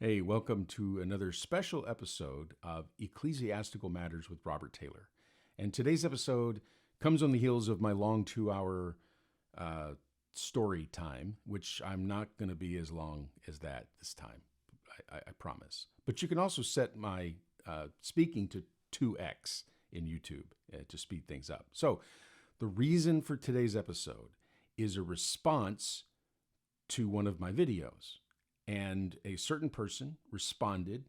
Hey, welcome to another special episode of Ecclesiastical Matters with Robert Taylor. And today's episode comes on the heels of my long 2-hour story time, which I'm not going to be as long as that this time, I promise. But you can also set my speaking to 2x in YouTube to speed things up. So the reason for today's episode is a response to one of my videos. And a certain person responded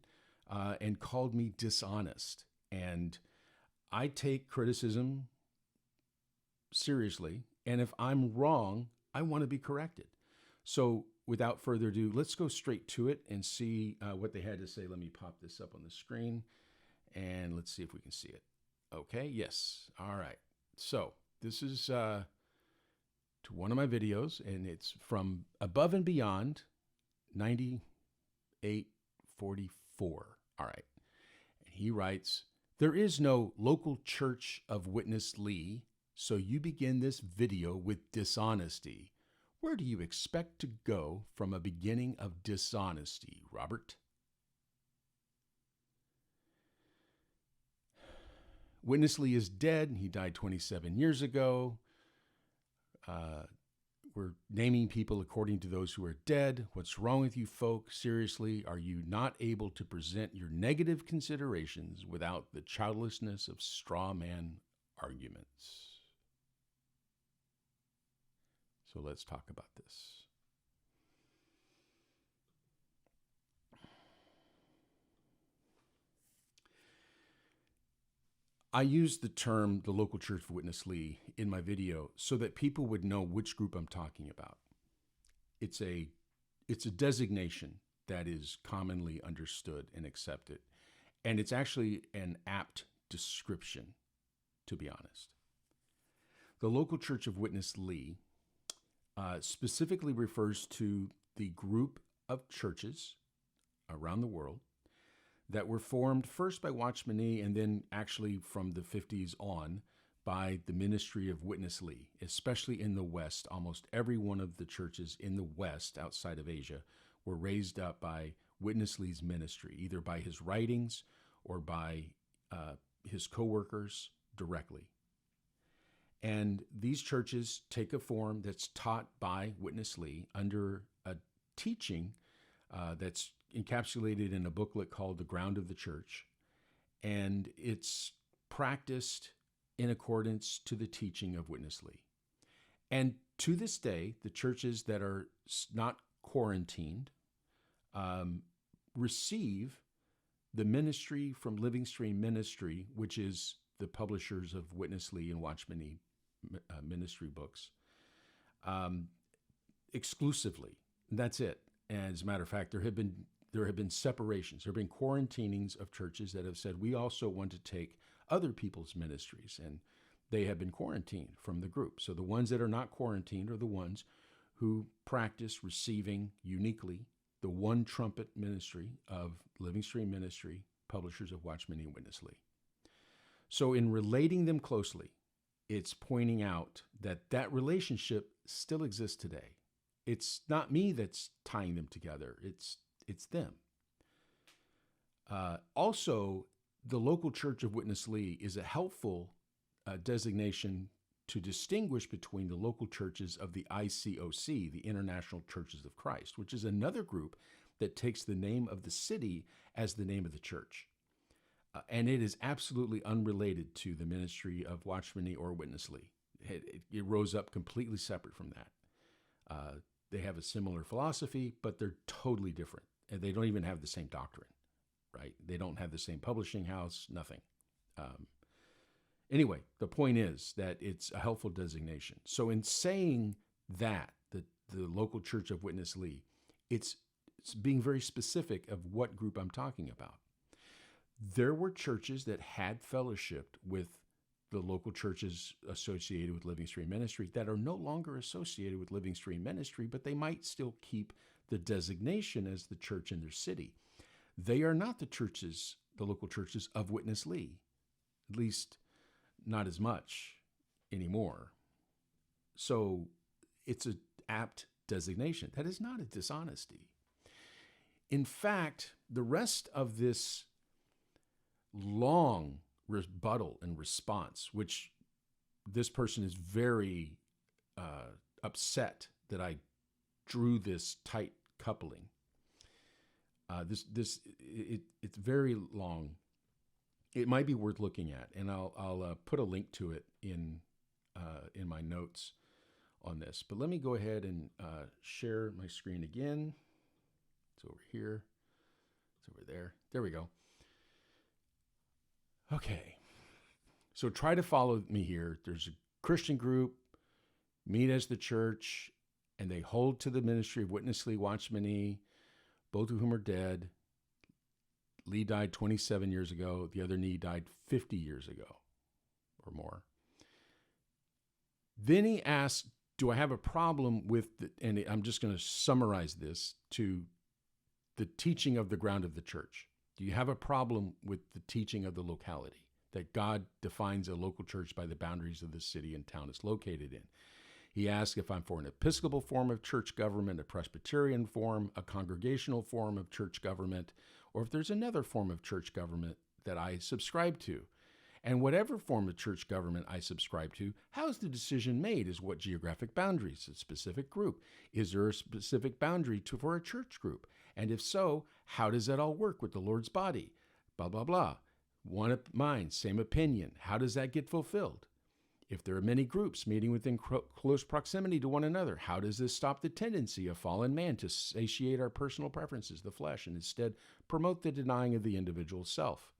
and called me dishonest. And I take criticism seriously. And if I'm wrong, I want to be corrected. So without further ado, let's go straight to it and see what they had to say. Let me pop this up on the screen and let's see if we can see it. Okay, yes. All right. So this is to one of my videos, and it's from Above and Beyond 9844. All right. And he writes, "There is no local church of Witness Lee, so you begin this video with dishonesty. Where do you expect to go from a beginning of dishonesty, Robert?" Witness Lee is dead. He died 27 years ago. We're naming people according to those who are dead. What's wrong with you folk? Seriously, are you not able to present your negative considerations without the childlessness of straw man arguments? So let's talk about this. I used the term the local church of Witness Lee in my video so that people would know which group I'm talking about. It's a designation that is commonly understood and accepted. And it's actually an apt description, to be honest. The local church of Witness Lee specifically refers to the group of churches around the world that were formed first by Watchman Nee and then actually from the 50s on by the ministry of Witness Lee, especially in the West. Almost every one of the churches in the West outside of Asia were raised up by Witness Lee's ministry, either by his writings or by his co-workers directly. And these churches take a form that's taught by Witness Lee under a teaching that's encapsulated in a booklet called The Ground of the Church, and it's practiced in accordance to the teaching of Witness Lee. And to this day, the churches that are not quarantined receive the ministry from Living Stream Ministry, which is the publishers of Witness Lee and Watchman Nee ministry books, exclusively. That's it. And as a matter of fact, there have been separations. There have been quarantinings of churches that have said, we also want to take other people's ministries, and they have been quarantined from the group. So the ones that are not quarantined are the ones who practice receiving uniquely the one trumpet ministry of Living Stream Ministry, publishers of Watchman Nee and Witness Lee. So in relating them closely, it's pointing out that that relationship still exists today. It's not me that's tying them together. It's them. Also, the local church of Witness Lee is a helpful designation to distinguish between the local churches of the ICOC, the International Churches of Christ, which is another group that takes the name of the city as the name of the church. And it is absolutely unrelated to the ministry of Watchman Nee or Witness Lee. It rose up completely separate from that. They have a similar philosophy, but they're totally different. And they don't even have the same doctrine, right? They don't have the same publishing house, nothing. Anyway, the point is that it's a helpful designation. So in saying that, the local church of Witness Lee, it's being very specific of what group I'm talking about. There were churches that had fellowshiped with the local churches associated with Living Stream Ministry that are no longer associated with Living Stream Ministry, but they might still keep the designation as the church in their city. They are not the local churches of Witness Lee, at least not as much anymore. So it's an apt designation. That is not a dishonesty. In fact, the rest of this long rebuttal and response, which this person is very upset that I drew this tight coupling. It's very long. It might be worth looking at, and I'll put a link to it in my notes on this. But let me go ahead and share my screen again. It's over here. It's over there. There we go. Okay. So try to follow me here. There's a Christian group, meet as the church, and they hold to the ministry of Witness Lee, Watchman Nee, both of whom are dead. Lee died 27 years ago. The other Nee died 50 years ago or more. Then he asked, do I have a problem with, and I'm just going to summarize this to the teaching of the ground of the church. Do you have a problem with the teaching of the locality, that God defines a local church by the boundaries of the city and town it's located in? He asked if I'm for an Episcopal form of church government, a Presbyterian form, a congregational form of church government, or if there's another form of church government that I subscribe to. And whatever form of church government I subscribe to, how is the decision made? Is what geographic boundaries? A specific group? Is there a specific boundary for a church group? And if so, how does that all work with the Lord's body? Blah, blah, blah. One mind, same opinion. How does that get fulfilled? If there are many groups meeting within close proximity to one another, how does this stop the tendency of fallen man to satiate our personal preferences, the flesh, and instead promote the denying of the individual self?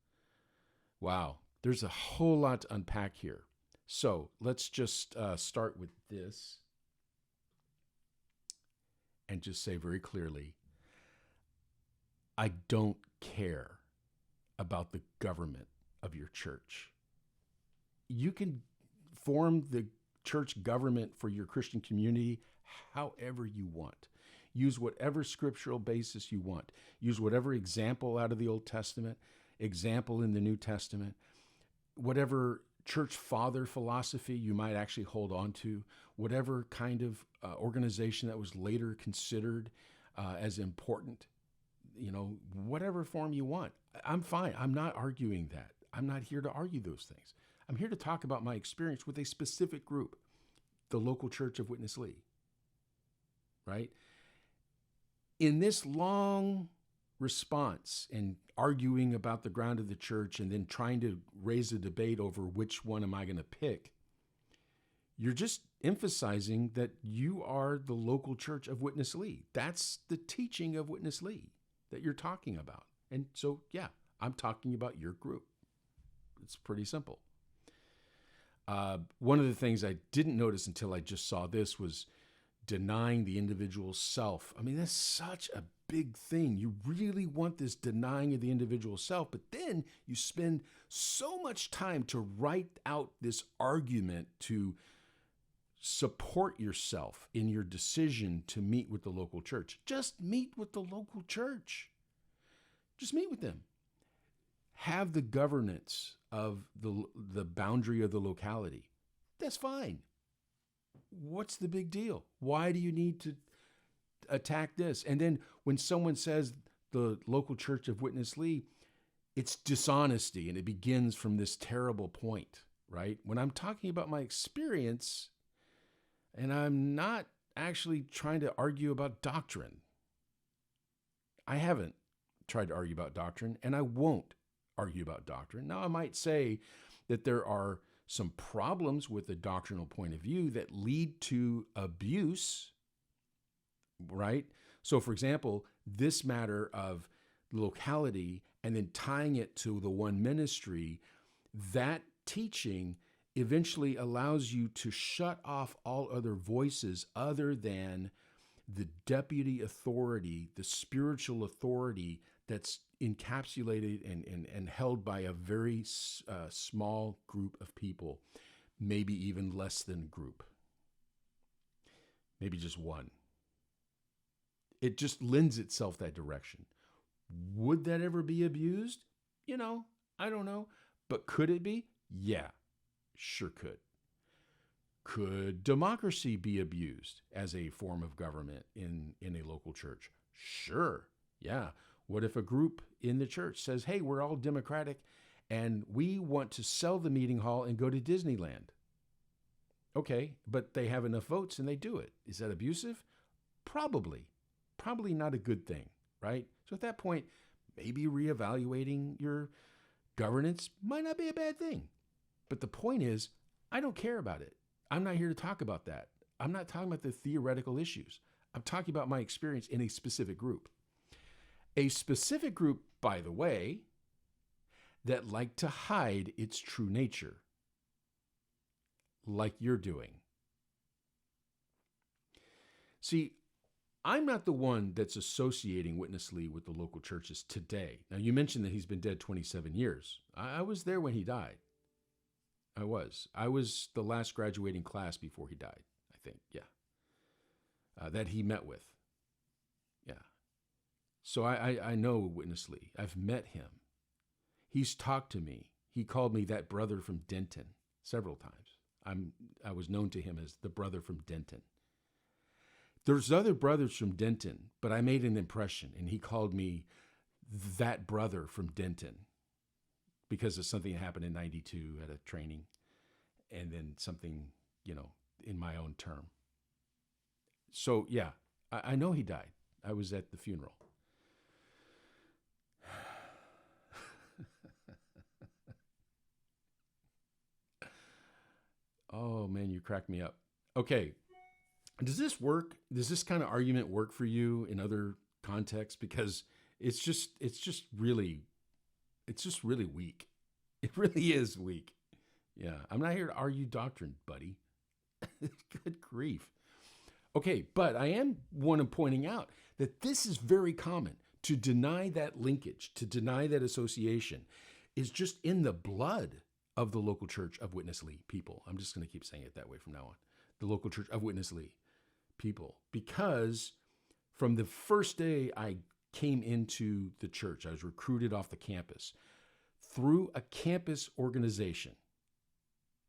Wow, there's a whole lot to unpack here. So let's just start with this and just say very clearly, I don't care about the government of your church. You can form the church government for your Christian community however you want. Use whatever scriptural basis you want. Use whatever example out of the Old Testament, example in the New Testament, whatever church father philosophy you might actually hold on to, whatever kind of organization that was later considered as important, whatever form you want. I'm fine. I'm not arguing that. I'm not here to argue those things. I'm here to talk about my experience with a specific group, the local church of Witness Lee, right? In this long response and arguing about the ground of the church and then trying to raise a debate over which one am I going to pick, you're just emphasizing that you are the local church of Witness Lee. That's the teaching of Witness Lee that you're talking about. And so, yeah, I'm talking about your group. It's pretty simple. One of the things I didn't notice until I just saw this was denying the individual self. I mean, that's such a big thing. You really want this denying of the individual self, but then you spend so much time to write out this argument to support yourself in your decision to meet with the local church. Just meet with the local church. Just meet with them. Have the governance of the boundary of the locality. That's fine. What's the big deal? Why do you need to attack this? And then when someone says the local church of Witness Lee, it's dishonesty, and it begins from this terrible point, right? When I'm talking about my experience, and I'm not actually trying to argue about doctrine. I haven't tried to argue about doctrine, and I won't argue about doctrine. Now, I might say that there are some problems with the doctrinal point of view that lead to abuse, right? So, for example, this matter of locality and then tying it to the one ministry, that teaching eventually allows you to shut off all other voices other than the deputy authority, the spiritual authority that's encapsulated and held by a very small group of people, maybe even less than a group, maybe just one. It just lends itself that direction. Would that ever be abused? I don't know. But could it be? Yeah, sure could. Could democracy be abused as a form of government in a local church? Sure. Yeah. What if a group in the church says, hey, we're all Democratic and we want to sell the meeting hall and go to Disneyland? Okay, but they have enough votes and they do it. Is that abusive? Probably. Probably not a good thing, right? So at that point, maybe reevaluating your governance might not be a bad thing. But the point is, I don't care about it. I'm not here to talk about that. I'm not talking about the theoretical issues. I'm talking about my experience in a specific group. A specific group, by the way, that like to hide its true nature, like you're doing. See, I'm not the one that's associating Witness Lee with the local churches today. Now, you mentioned that he's been dead 27 years. I was there when he died. I was. I was the last graduating class before he died, I think. Yeah. That he met with. Yeah. So I know Witness Lee. I've met him. He's talked to me. He called me that brother from Denton several times. I was known to him as the brother from Denton. There's other brothers from Denton, but I made an impression, and he called me that brother from Denton because of something that happened in 92 at a training, and then something, in my own term. So, yeah, I know he died. I was at the funeral. Oh, man, you cracked me up. Okay. Does this work? Does this kind of argument work for you in other contexts? Because it's just really weak. It really is weak. Yeah. I'm not here to argue doctrine, buddy. Good grief. Okay. But I am one of pointing out that this is very common. To deny that linkage, to deny that association is just in the blood of the local church of Witness Lee people. I'm just going to keep saying it that way from now on. The local church of Witness Lee people. Because from the first day I came into the church, I was recruited off the campus through a campus organization.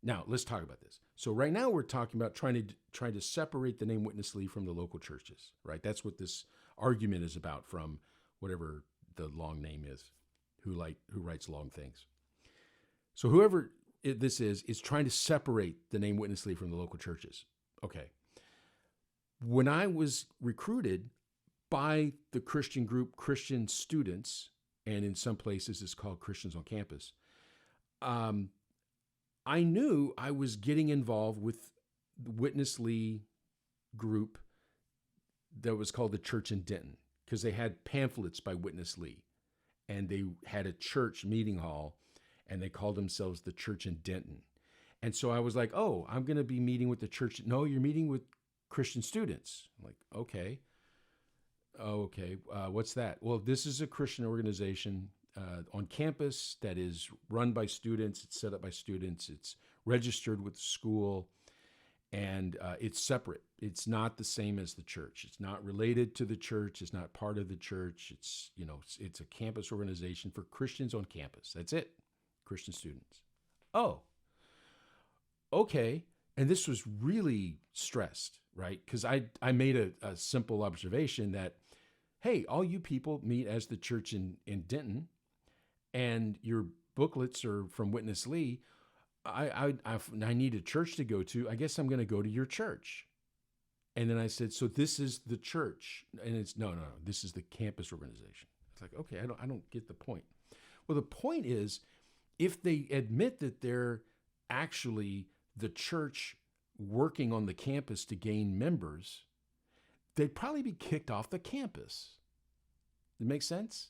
Now, let's talk about this. So right now we're talking about trying to separate the name Witness Lee from the local churches, right? That's what this argument is about from whatever the long name is, who writes long things. So whoever this is trying to separate the name Witness Lee from the local churches. Okay. When I was recruited by the Christian group, Christian students, and in some places it's called Christians on Campus, I knew I was getting involved with the Witness Lee group that was called the Church in Denton, because they had pamphlets by Witness Lee, and they had a church meeting hall, and they called themselves the Church in Denton. And so I was like, oh, I'm going to be meeting with the church. No, you're meeting with Christian students. I'm like, okay. Oh, okay. What's that? Well, this is a Christian organization on campus that is run by students. It's set up by students. It's registered with the school, and it's separate. It's not the same as the church. It's not related to the church. It's not part of the church. It's a campus organization for Christians on campus. That's it. Christian students. Oh, okay. And this was really stressed, right? Because I made a simple observation that, hey, all you people meet as the church in Denton, and your booklets are from Witness Lee. I need a church to go to. I guess I'm going to go to your church. And then I said, so this is the church. And it's, no, this is the campus organization. It's like, okay, I don't get the point. Well, the point is, if they admit that they're actually the church working on the campus to gain members, they'd probably be kicked off the campus. Does it make sense?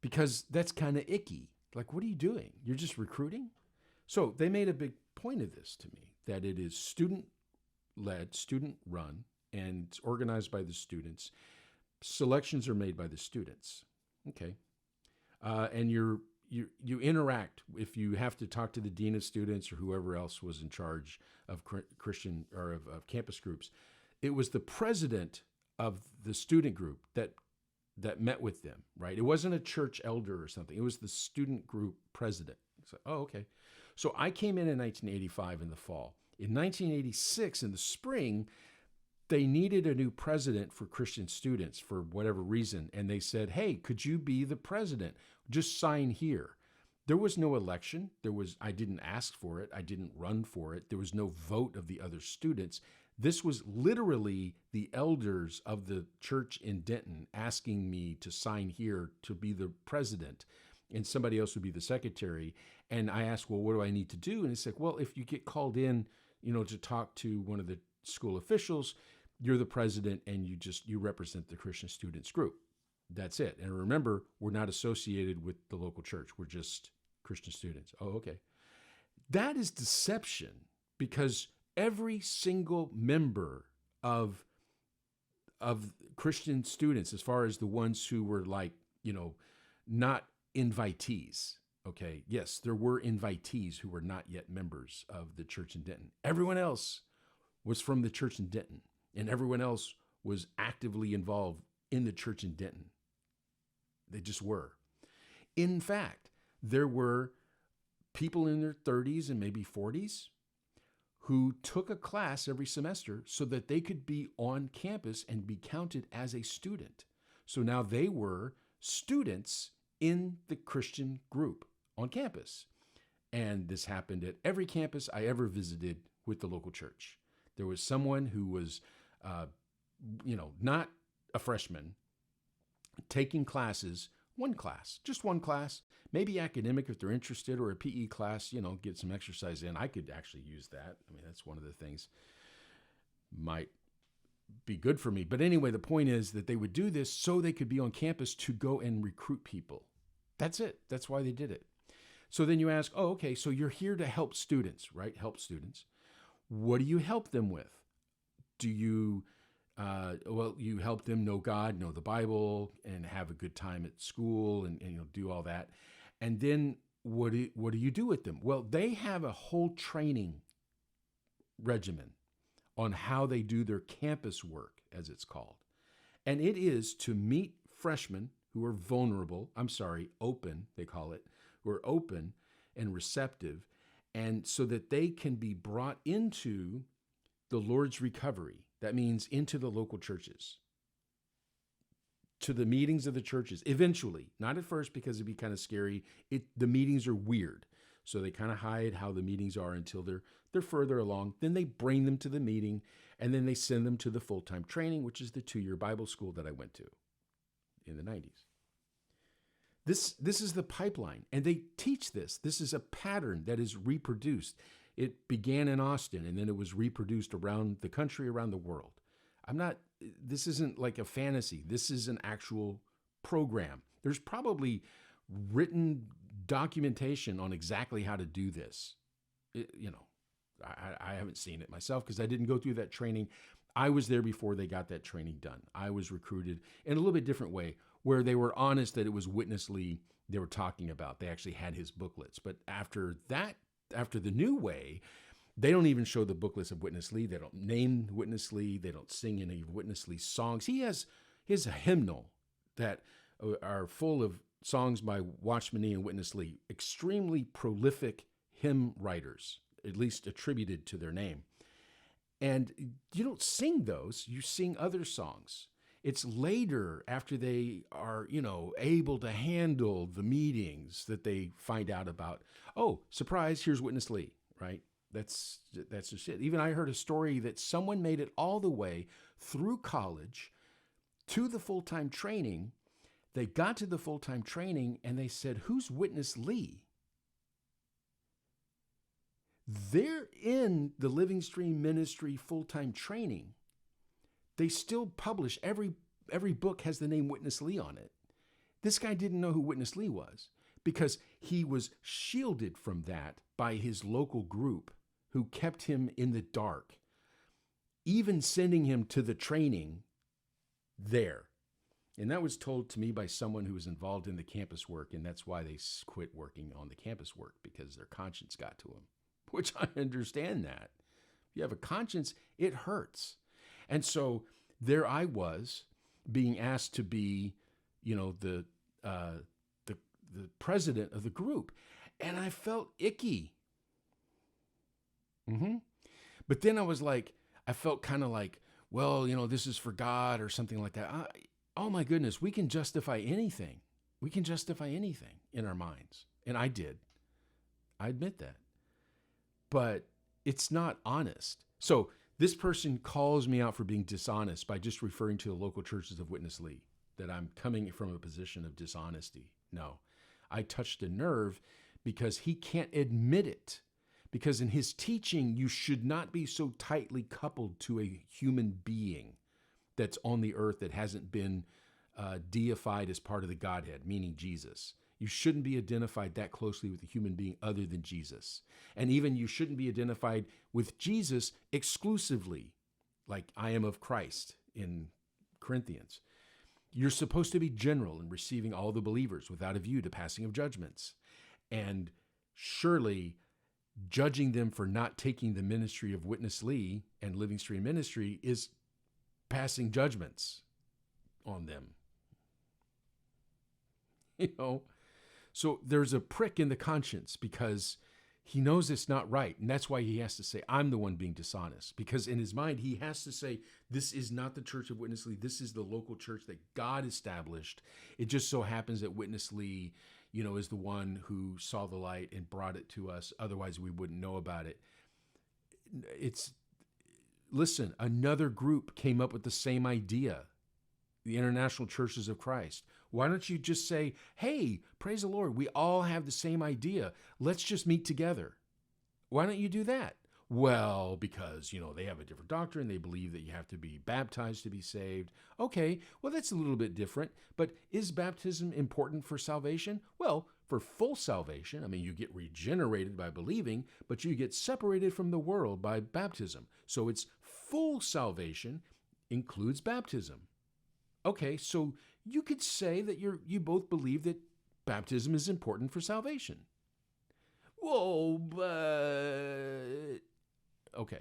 Because that's kind of icky. Like, what are you doing? You're just recruiting? So they made a big point of this to me, that it is student-led, student-run, and it's organized by the students. Selections are made by the students. Okay. And you interact. If you have to talk to the dean of students or whoever else was in charge of Christian or of campus groups, it was the president of the student group that met with them, right? It wasn't a church elder or something. It was the student group president. It's like, oh, okay. So I came in 1985 in the fall. In 1986 in the spring, they needed a new president for Christian students for whatever reason. And they said, hey, could you be the president? Just sign here. There was no election. I didn't ask for it. I didn't run for it. There was no vote of the other students. This was literally the elders of the church in Denton asking me to sign here to be the president, and somebody else would be the secretary. And I asked, well, what do I need to do? And he said, well, if you get called in, to talk to one of the school officials, you're the president and you represent the Christian students group. That's it. And remember, we're not associated with the local church. We're just Christian students. Oh, okay. That is deception, because every single member of Christian students, as far as the ones who were not invitees. Okay. Yes, there were invitees who were not yet members of the church in Denton. Everyone else was from the church in Denton, and everyone else was actively involved in the church in Denton. They just were. In fact, there were people in their 30s and maybe 40s who took a class every semester so that they could be on campus and be counted as a student. So now they were students in the Christian group on campus. And this happened at every campus I ever visited with the local church. There was someone who was, not a freshman, taking classes, just one class, maybe academic if they're interested, or a PE class, get some exercise in. I could actually use that. I mean, that's one of the things might be good for me. But anyway, the point is that they would do this so they could be on campus to go and recruit people. That's it. That's why they did it. So then you ask, oh, okay, so you're here to help students, right? Help students. What do you help them with? Do you, you help them know God, know the Bible, and have a good time at school and do all that. And then what do you do with them? Well, they have a whole training regimen on how they do their campus work, as it's called. And it is to meet freshmen who are open, they call it, who are open and receptive, and so that they can be brought into the Lord's recovery. That means into the local churches, to the meetings of the churches, eventually, not at first because it'd be kind of scary. The meetings are weird. So they kind of hide how the meetings are until they're further along. Then they bring them to the meeting, and then they send them to the full-time training, which is the 2-year Bible school that I went to in the 90s. This is the pipeline, and they teach this. This is a pattern that is reproduced. It began in Austin, and then it was reproduced around the country, around the world. This isn't like a fantasy. This is an actual program. There's probably written documentation on exactly how to do this. I haven't seen it myself because I didn't go through that training. I was there before they got that training done. I was recruited in a little bit different way, where they were honest that it was Witness Lee they were talking about. They actually had his booklets. But after the new way, they don't even show the booklets of Witness Lee. They don't name Witness Lee. They don't sing any of Witness Lee's songs. He has a hymnal that are full of songs by Watchman Nee and Witness Lee, extremely prolific hymn writers, at least attributed to their name. And you don't sing those, you sing other songs. It's later, after they are, able to handle the meetings, that they find out about, oh, surprise, here's Witness Lee, right? That's just it. Even I heard a story that someone made it all the way through college to the full-time training. They got to the full-time training and they said, who's Witness Lee? They're in the Living Stream Ministry full-time training. They still publish, every book has the name Witness Lee on it. This guy didn't know who Witness Lee was because he was shielded from that by his local group who kept him in the dark, even sending him to the training there. And that was told to me by someone who was involved in the campus work, and that's why they quit working on the campus work, because their conscience got to them, which I understand that. If you have a conscience, it hurts. And so there I was being asked to be, the president of the group, and I felt icky. But then I felt kind of like, well, this is for God or something like that. Oh my goodness, we can justify anything. We can justify anything in our minds. And I did. I admit that. But it's not honest. So this person calls me out for being dishonest by just referring to the local churches of Witness Lee, that I'm coming from a position of dishonesty. No, I touched a nerve because he can't admit it. Because in his teaching, you should not be so tightly coupled to a human being that's on the earth that hasn't been deified as part of the Godhead, meaning Jesus. You shouldn't be identified that closely with a human being other than Jesus. And even you shouldn't be identified with Jesus exclusively, like I am of Christ in Corinthians. You're supposed to be general in receiving all the believers without a view to passing of judgments. And surely judging them for not taking the ministry of Witness Lee and Living Stream Ministry is passing judgments on them. So there's a prick in the conscience because he knows it's not right. And that's why he has to say, I'm the one being dishonest. Because in his mind, he has to say, this is not the Church of Witness Lee. This is the local church that God established. It just so happens that Witness Lee, is the one who saw the light and brought it to us. Otherwise, we wouldn't know about it. Listen, another group came up with the same idea, the International Churches of Christ. Why don't you just say, hey, praise the Lord, we all have the same idea. Let's just meet together. Why don't you do that? Well, because, they have a different doctrine. They believe that you have to be baptized to be saved. Okay, well, that's a little bit different. But is baptism important for salvation? Well, for full salvation, you get regenerated by believing, but you get separated from the world by baptism. So it's full salvation includes baptism. Okay, so you could say that you both believe that baptism is important for salvation. Whoa, but... Okay.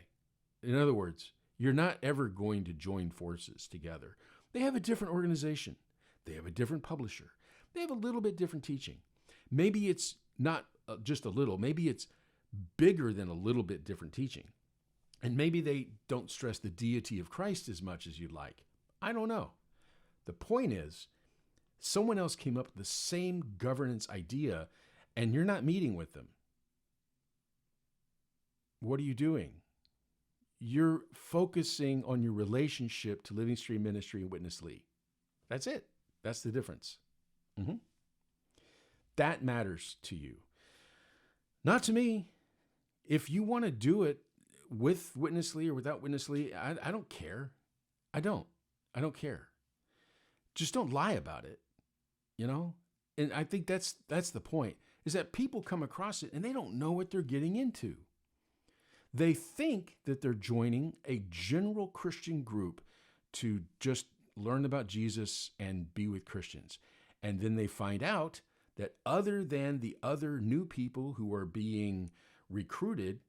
In other words, you're not ever going to join forces together. They have a different organization. They have a different publisher. They have a little bit different teaching. Maybe it's not just a little. Maybe it's bigger than a little bit different teaching. And maybe they don't stress the deity of Christ as much as you'd like. I don't know. The point is, someone else came up with the same governance idea, and you're not meeting with them. What are you doing? You're focusing on your relationship to Living Stream Ministry and Witness Lee. That's it. That's the difference. That matters to you. Not to me. If you want to do it with Witness Lee or without Witness Lee, I don't care. I don't care. Just don't lie about it, And I think that's the point, is that people come across it and they don't know what they're getting into. They think that they're joining a general Christian group to just learn about Jesus and be with Christians. And then they find out that other than the other new people who are being recruited,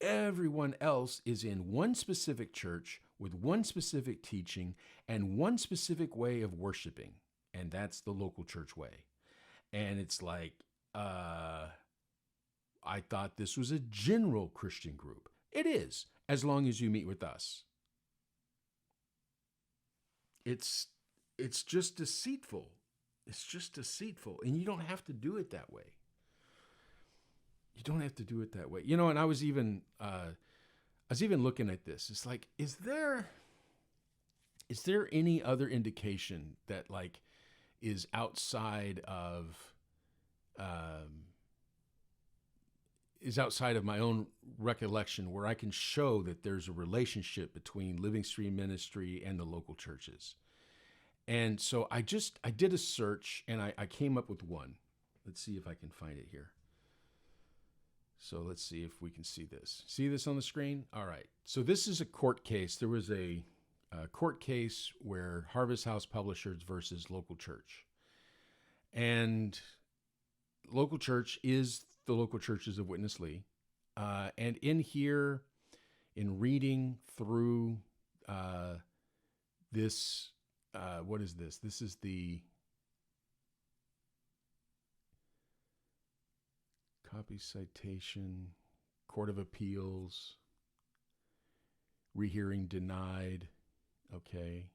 everyone else is in one specific church with one specific teaching and one specific way of worshiping. And that's the local church way. And it's like, I thought this was a general Christian group. It is, as long as you meet with us. It's just deceitful. It's just deceitful. And you don't have to do it that way. You don't have to do it that way. And I was even looking at this. It's like, is there any other indication that is outside of my own recollection where I can show that there's a relationship between Living Stream Ministry and the local churches? And so I did a search and I came up with one. Let's see if I can find it here. So let's see if we can see this. See this on the screen? All right. So this is a court case. There was a court case where Harvest House Publishers versus local church. And local church is the local churches of Witness Lee. And in here, in reading through this, what is this? This is the copy citation, Court of Appeals, rehearing denied, Okay.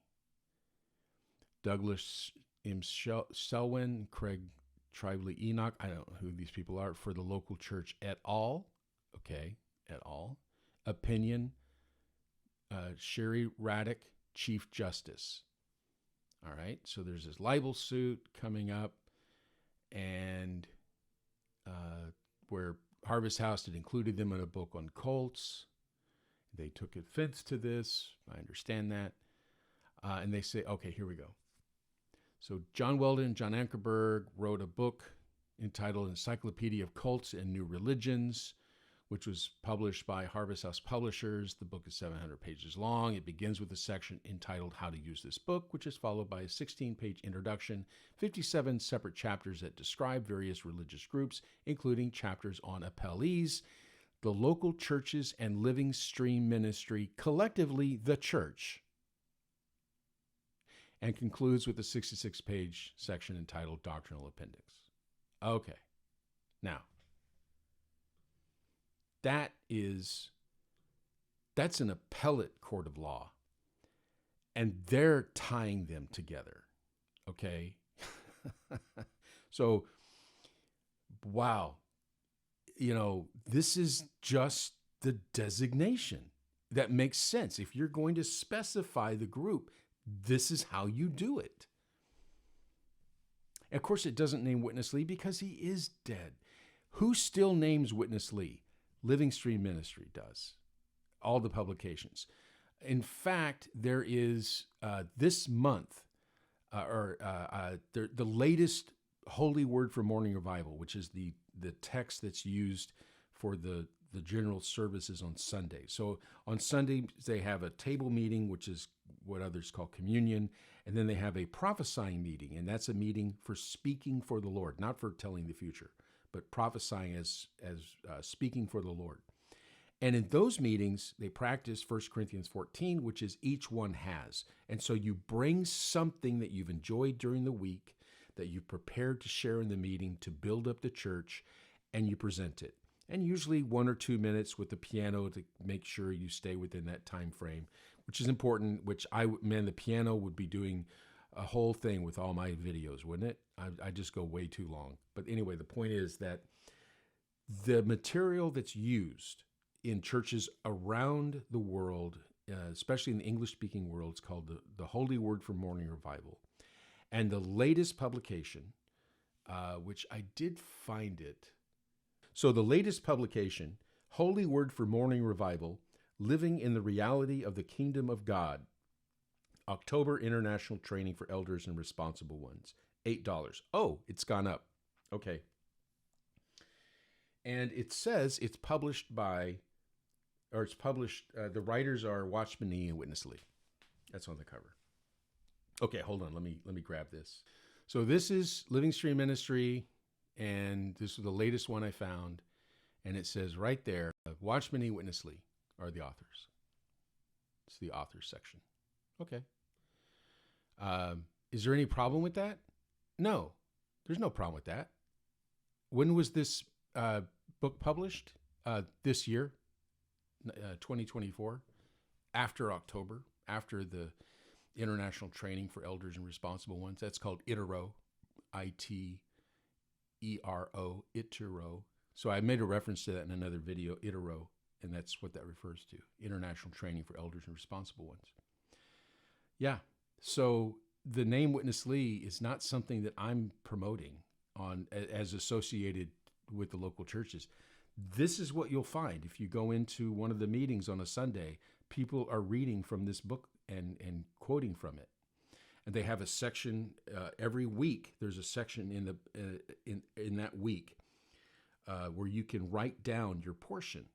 Douglas M. Selwyn, Craig Tribally Enoch. I don't know who these people are. For the local church et al. Okay, et al. Opinion, Sherry Raddick, Chief Justice. All right, so there's this libel suit coming up, and where Harvest House had included them in a book on cults. They took offense to this. I understand that. And they say, okay, here we go. So John Weldon, John Ankerberg wrote a book entitled Encyclopedia of Cults and New Religions, which was published by Harvest House Publishers. The book is 700 pages long. It begins with a section entitled How to Use This Book, which is followed by a 16-page introduction, 57 separate chapters that describe various religious groups, including chapters on appellees, the local churches and living stream ministry, collectively the church, and concludes with a 66-page section entitled Doctrinal Appendix. Okay. Now, that's an appellate court of law, and they're tying them together. Okay? So, wow. This is just the designation that makes sense. If you're going to specify the group, this is how you do it. And of course, it doesn't name Witness Lee because he is dead. Who still names Witness Lee? Living Stream Ministry does. All the publications. In fact, there is this month, the latest Holy Word for Morning Revival, which is the text that's used for the general services on Sunday. So on Sunday, they have a table meeting, which is what others call communion, and then they have a prophesying meeting, and that's a meeting for speaking for the Lord, not for telling the future, but prophesying as speaking for the Lord. And in those meetings, they practice 1 Corinthians 14, which is each one has. And so you bring something that you've enjoyed during the week, that you prepared to share in the meeting to build up the church, and you present it. And usually 1 or 2 minutes with the piano to make sure you stay within that time frame, which is important, the piano would be doing a whole thing with all my videos, wouldn't it? I just go way too long. But anyway, the point is that the material that's used in churches around the world, especially in the English-speaking world, is called the Holy Word for Morning Revival. And the latest publication, which I did find it. So the latest publication, Holy Word for Morning Revival, Living in the Reality of the Kingdom of God, October International Training for Elders and Responsible Ones, $8. Oh, it's gone up. Okay. And it says it's published the writers are Watchman Nee and Witness Lee. That's on the cover. Okay, hold on. Let me grab this. So this is Living Stream Ministry, and this is the latest one I found. And it says right there, Watchman Nee, Witness Lee are the authors. It's the authors section. Okay. Is there any problem with that? No, there's no problem with that. When was this book published? This year, 2024, after October, after the International Training for Elders and Responsible Ones. That's called ITERO, ITERO, ITERO. So I made a reference to that in another video, ITERO, and that's what that refers to, International Training for Elders and Responsible Ones. Yeah, so the name Witness Lee is not something that I'm promoting as associated with the local churches. This is what you'll find if you go into one of the meetings on a Sunday. People are reading from this book and quoting from it, and they have a section every week. There's a section in that week where you can write down your portion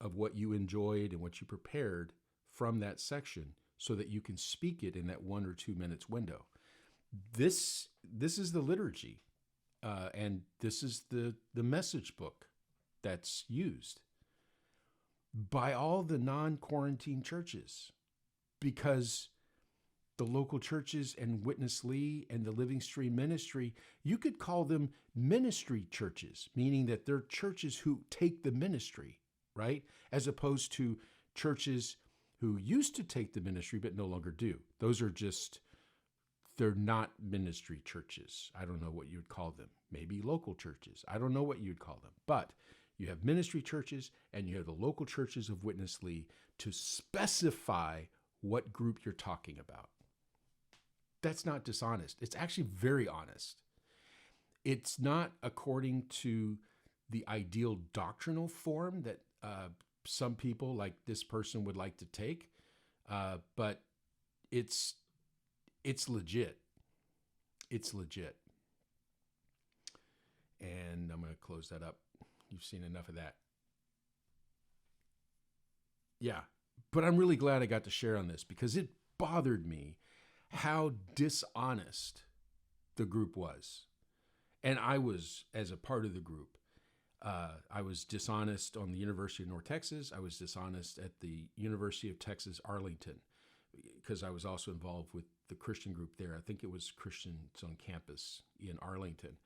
of what you enjoyed and what you prepared from that section, so that you can speak it in that 1 or 2 minutes window. This is the liturgy, and this is the message book that's used by all the non-quarantine churches, because the local churches and Witness Lee and the Living Stream Ministry, you could call them ministry churches, meaning that they're churches who take the ministry, right? As opposed to churches who used to take the ministry but no longer do. Those are just, they're not ministry churches. I don't know what you'd call them. Maybe local churches. I don't know what you'd call them. But you have ministry churches and you have the local churches of Witness Lee to specify what group you're talking about. That's not dishonest. It's actually very honest. It's not according to the ideal doctrinal form that some people like this person would like to take, but it's legit. It's legit. And I'm going to close that up. You've seen enough of that. Yeah, but I'm really glad I got to share on this because it bothered me how dishonest the group was. And I was, as a part of the group, I was dishonest on the University of North Texas. I was dishonest at the University of Texas, Arlington, because I was also involved with the Christian group there. I think it was Christians on campus in Arlington.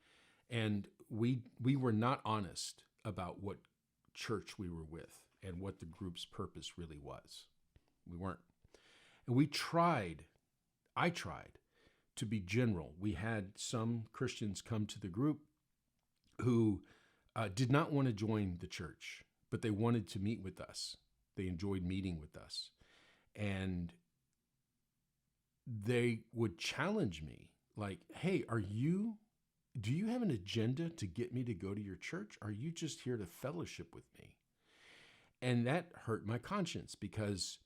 And we were not honest about what church we were with and what the group's purpose really was. We weren't. And I tried to be general. We had some Christians come to the group who did not want to join the church, but they wanted to meet with us. They enjoyed meeting with us. And they would challenge me like, hey, do you have an agenda to get me to go to your church? Are you just here to fellowship with me? And that hurt my conscience because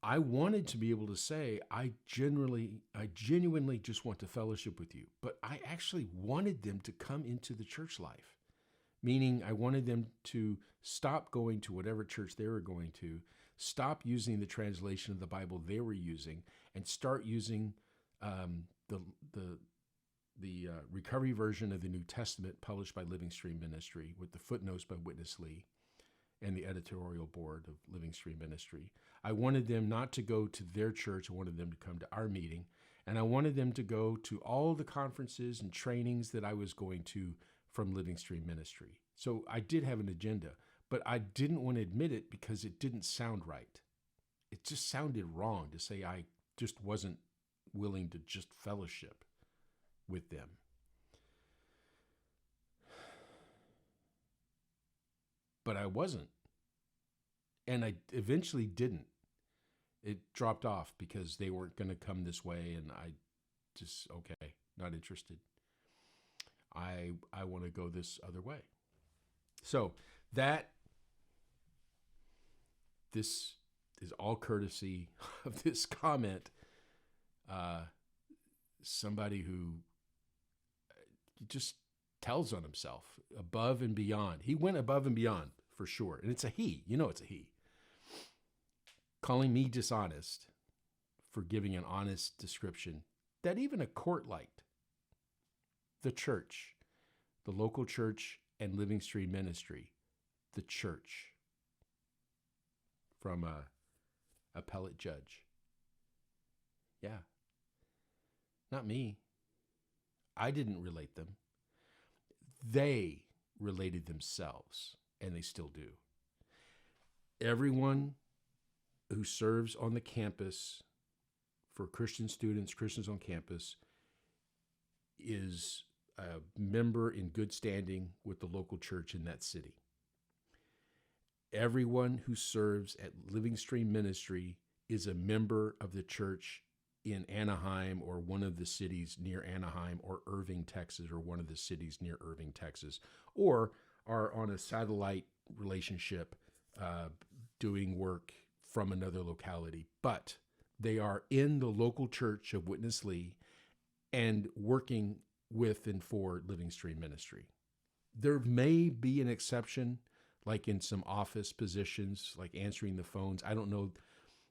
I wanted to be able to say, I genuinely just want to fellowship with you. But I actually wanted them to come into the church life, meaning I wanted them to stop going to whatever church they were going to, stop using the translation of the Bible they were using, and start using the recovery version of the New Testament published by Living Stream Ministry with the footnotes by Witness Lee and the editorial board of Living Stream Ministry. I wanted them not to go to their church. I wanted them to come to our meeting. And I wanted them to go to all the conferences and trainings that I was going to from Living Stream Ministry. So I did have an agenda, but I didn't want to admit it because it didn't sound right. It just sounded wrong to say I just wasn't willing to just fellowship with them. But I wasn't. And I eventually didn't. It dropped off because they weren't going to come this way, and I just, okay, not interested. I want to go this other way. So this is all courtesy of this comment. Somebody who just tells on himself above and beyond. He went above and beyond for sure. And it's a he. You know it's a he. Calling me dishonest for giving an honest description that even a court liked. The church, the local church and Living Stream Ministry, the church, from a appellate judge. Yeah. Not me. I didn't relate them. They related themselves, and they still do. Everyone who serves on the campus for Christian students, Christians on campus, is a member in good standing with the local church in that city. Everyone who serves at Living Stream Ministry is a member of the church in Anaheim or one of the cities near Anaheim, or Irving, Texas, or one of the cities near Irving, Texas, or are on a satellite relationship doing work from another locality. But they are in the local church of Witness Lee and working with and for Living Stream Ministry. There may be an exception, like in some office positions, like answering the phones. I don't know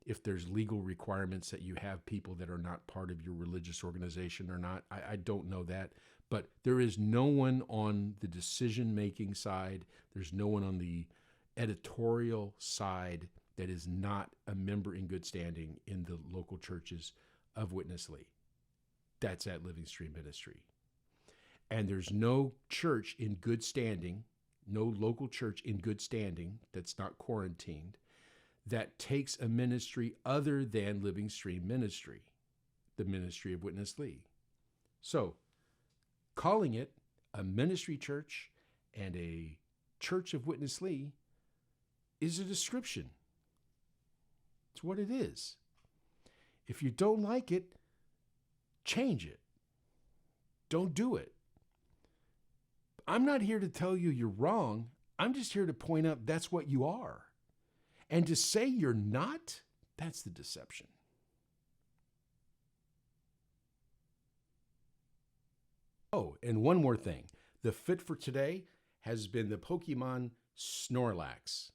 if there's legal requirements that you have people that are not part of your religious organization or not. I don't know that. But there is no one on the decision-making side. There's no one on the editorial side that is not a member in good standing in the local churches of Witness Lee. That's at Living Stream Ministry. And there's no church in good standing, no local church in good standing that's not quarantined, that takes a ministry other than Living Stream Ministry, the ministry of Witness Lee. So, calling it a ministry church and a church of Witness Lee is a description. It's what it is. If you don't like it, change it. Don't do it. I'm not here to tell you you're wrong. I'm just here to point out that's what you are. And to say you're not, that's the deception. Oh, and one more thing. The fit for today has been the Pokemon Snorlax.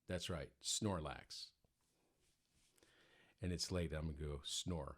That's right, Snorlax. And it's late. I'm going to go snore.